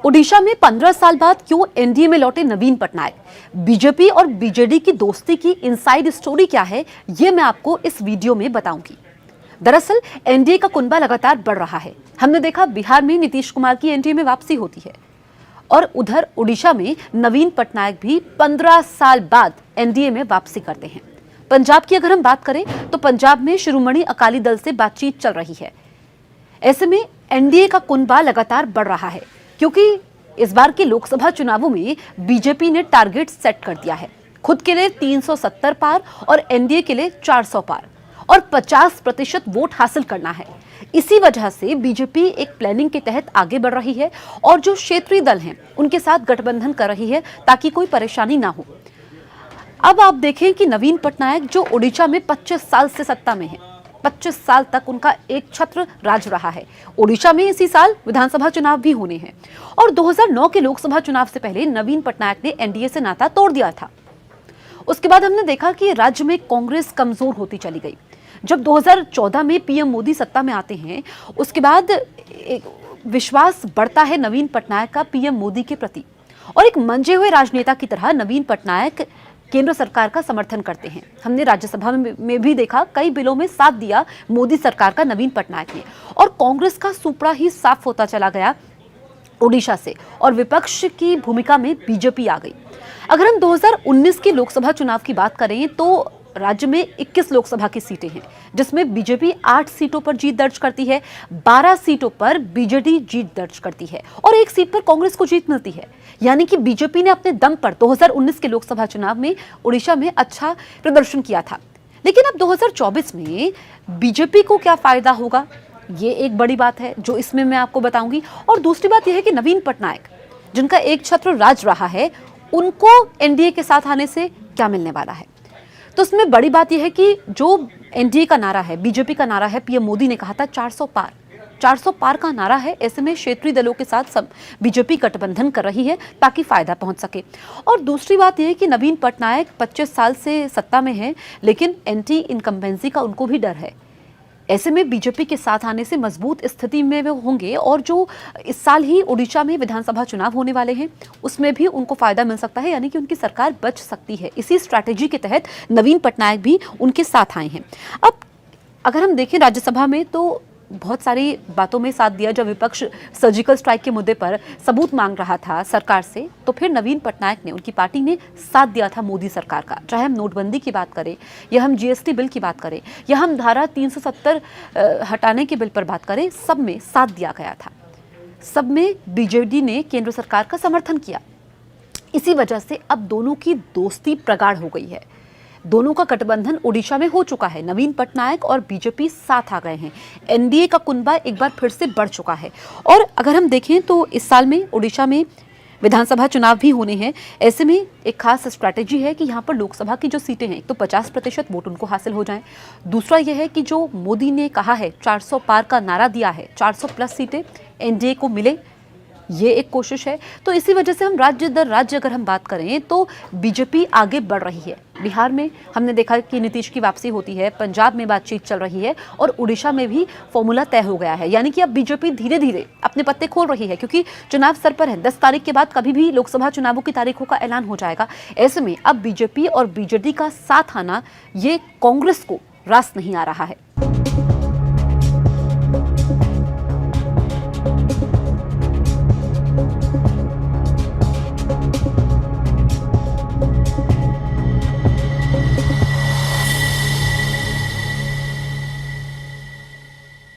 ओडिशा में 15 साल बाद क्यों एनडीए में लौटे नवीन पटनायक, बीजेपी और बीजेडी की दोस्ती की इनसाइड स्टोरी क्या है, ये मैं आपको इस वीडियो में बताऊंगी। दरअसल एनडीए का कुनबा लगातार बढ़ रहा है। हमने देखा बिहार में नीतीश कुमार की एनडीए में वापसी होती है और उधर ओडिशा में नवीन पटनायक भी 15 साल बाद एनडीए में वापसी करते हैं। पंजाब की अगर हम बात करें तो पंजाब में शिरोमणि अकाली दल से बातचीत चल रही है। ऐसे में एनडीए का कुनबा लगातार बढ़ रहा है क्योंकि इस बार के लोकसभा चुनावों में बीजेपी ने टारगेट सेट कर दिया है, खुद के लिए 370 पार और एनडीए के लिए 400 पार और 50% वोट हासिल करना है। इसी वजह से बीजेपी एक प्लानिंग के तहत आगे बढ़ रही है और जो क्षेत्रीय दल हैं उनके साथ गठबंधन कर रही है ताकि कोई परेशानी ना हो। अब आप देखें कि नवीन पटनायक जो ओडिशा में 25 साल से सत्ता में है, 25 साल तक उनका एक छत्र राज रहा है। ओडिशा में इसी साल विधानसभा चुनाव भी होने हैं और 2009 के लोकसभा चुनाव से पहले नवीन पटनायक ने एनडीए से नाता तोड़ दिया था। उसके बाद हमने देखा कि राज्य में कांग्रेस कमजोर होती चली गई। जब 2014 में पीएम मोदी सत्ता में आते हैं, उसके बाद विश्वास बढ़ता है नवीन पटनायक का पीएम मोदी के प्रति और एक मंजे हुए राजनेता की तरह नवीन पटनायक केंद्र सरकार का समर्थन करते हैं। हमने राज्यसभा में भी देखा, कई बिलों में साथ दिया मोदी सरकार का नवीन पटनायक ने और कांग्रेस का सुपड़ा ही साफ होता चला गया ओडिशा से और विपक्ष की भूमिका में बीजेपी आ गई। अगर हम 2019 के लोकसभा चुनाव की बात करें तो राज्य में 21 लोकसभा की सीटें हैं जिसमें बीजेपी 8 सीटों पर जीत दर्ज करती है, 12 सीटों पर बीजेडी जीत दर्ज करती है और 1 सीट पर कांग्रेस को जीत मिलती है। यानी कि बीजेपी ने अपने दम पर 2019 के लोकसभा चुनाव में ओडिशा में अच्छा प्रदर्शन किया था। लेकिन अब 2024 में बीजेपी को क्या फायदा होगा, ये एक बड़ी बात है जो इसमें मैं आपको बताऊंगी। और दूसरी बात यह है कि नवीन पटनायक जिनका एक छत्र राज रहा है, उनको एनडीए के साथ आने से क्या मिलने वाला है। तो उसमें बड़ी बात यह है कि जो एनडीए का नारा है, बीजेपी का नारा है, पीएम मोदी ने कहा था 400 पार, 400 पार का नारा है। ऐसे में क्षेत्रीय दलों के साथ सब बीजेपी गठबंधन कर रही है ताकि फायदा पहुंच सके। और दूसरी बात यह है कि नवीन पटनायक 25 साल से सत्ता में है, लेकिन एंटी इनकम्बेंसी का उनको भी डर है। ऐसे में बीजेपी के साथ आने से मजबूत स्थिति में वे होंगे और जो इस साल ही ओडिशा में विधानसभा चुनाव होने वाले हैं उसमें भी उनको फायदा मिल सकता है, यानी कि उनकी सरकार बच सकती है। इसी स्ट्रैटेजी के तहत नवीन पटनायक भी उनके साथ आए हैं। अब अगर हम देखें राज्यसभा में तो बहुत सारी बातों में साथ दिया। जब विपक्ष सर्जिकल स्ट्राइक के मुद्दे पर सबूत मांग रहा था सरकार से, तो फिर नवीन पटनायक ने, उनकी पार्टी ने साथ दिया था मोदी सरकार का। चाहे हम नोटबंदी की बात करें या हम जीएसटी बिल की बात करें या हम धारा 370 हटाने के बिल पर बात करें, सब में साथ दिया गया था। सब में बीजेडी ने केंद्र सरकार का समर्थन किया। इसी वजह से अब दोनों की दोस्ती प्रगाढ़ हो गई है। दोनों का गठबंधन ओडिशा में हो चुका है। नवीन पटनायक और बीजेपी साथ आ गए हैं। एनडीए का कुनबा एक बार फिर से बढ़ चुका है। और अगर हम देखें तो इस साल में ओडिशा में विधानसभा चुनाव भी होने हैं। ऐसे में एक खास स्ट्रैटेजी है कि यहाँ पर लोकसभा की जो सीटें हैं, एक तो 50% वोट उनको हासिल हो जाएं। दूसरा यह है कि जो मोदी ने कहा है 400 पार का नारा दिया है, 400+ सीटें एनडीए को मिले, ये एक कोशिश है। तो इसी वजह से हम राज्य दर राज्य अगर हम बात करें तो बीजेपी आगे बढ़ रही है। बिहार में हमने देखा कि नीतीश की वापसी होती है, पंजाब में बातचीत चल रही है और उड़ीसा में भी फॉर्मूला तय हो गया है। यानी कि अब बीजेपी धीरे धीरे अपने पत्ते खोल रही है क्योंकि चुनाव सर पर है। 10 तारीख के बाद कभी भी लोकसभा चुनावों की तारीखों का ऐलान हो जाएगा। ऐसे में अब बीजेपी और बीजेडी का साथ आना, ये कांग्रेस को रास नहीं आ रहा है।